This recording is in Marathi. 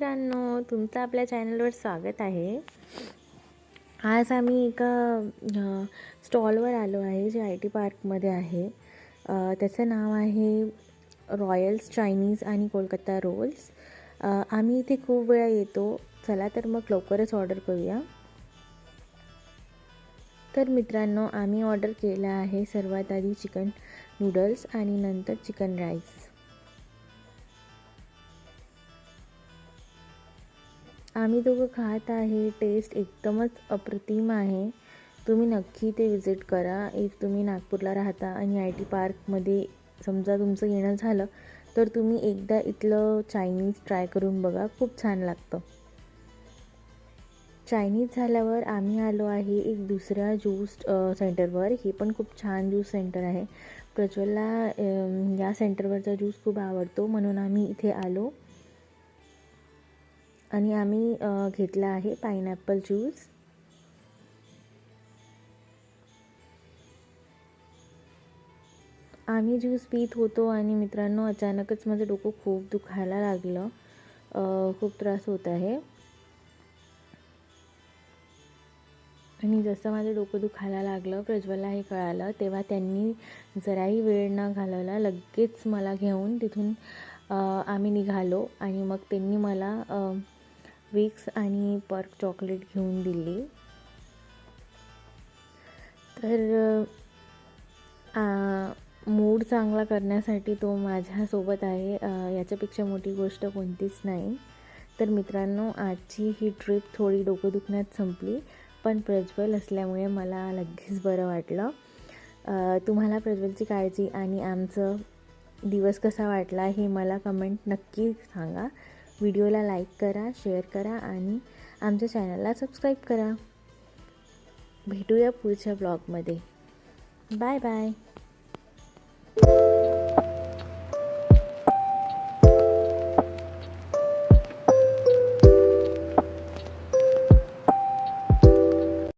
मित्रांनो, तुमचं आपल्या चॅनलवर स्वागत आहे। आज आम्ही एका स्टॉलवर आलो आहे जे IT पार्कमध्ये आहे। त्याचं नाव आहे रॉयल्स चायनीज आणि कोलकाता रोल्स। आम्ही इथे खूप वेळा येतो। चला तर मग लवकरच ऑर्डर करूया। तर मित्रांनो, आम्ही ऑर्डर केला आहे सर्वात आधी चिकन नूडल्स आणि नंतर चिकन राईस। आम्ही दोघं खात आहे। टेस्ट एकदमच अप्रतिम आहे। तुम्ही नक्की ते विजिट करा। इफ तुम्ही नागपूरला राहता आणि IT पार्कमध्ये समजा तुमचं येणं झालं तर तुम्ही एकदा इथलं चायनीज ट्राय करून बघा, खूप छान लागतं। चायनीज झाल्यावर आम्ही आलो आहे एक दुसऱ्या ज्यूस सेंटरवर। हे पण खूप छान ज्यूस सेंटर आहे। प्रज्वलला या सेंटरवरचा ज्यूस खूप आवडतो, म्हणून आम्ही इथे आलो आणि आम्ही घेतला आहे पाइनॲपल ज्यूस। आम्ही ज्यूस पीत होतो आणि मित्रांनो, अचानकच माझं डोकं खूप दुखायला लागलं। खूप त्रास होत आहे आणि जसं माझं डोकं दुखायला लागलं, प्रज्वलला हे कळालं, तेव्हा त्यांनी जराही वेळ न घालवला लगेच मला घेऊन तिथून आम्ही निघालो आणि मग त्यांनी मला विक्स आणि पर्क चॉकलेट घेऊन दिली। तर मूड चांगला करण्यासाठी तो माझ्यासोबत आहे। याच्यापेक्षा मोठी गोष्ट कोणतीच नाही। तर मित्रांनो, आजची ही ट्रिप थोडी डोकं दुखण्यात संपली, पण प्रज्वल असल्यामुळे मला लगेच बरं वाटलं। तुम्हाला प्रज्वलची काळजी आणि आमचं दिवस कसा वाटला हे मला कमेंट नक्की सांगा। व्हिडिओला लाईक करा, शेअर करा आणि आमच्या चॅनलला सबस्क्राईब करा। भेटूया पुढच्या ब्लॉगमध्ये। Bye bye.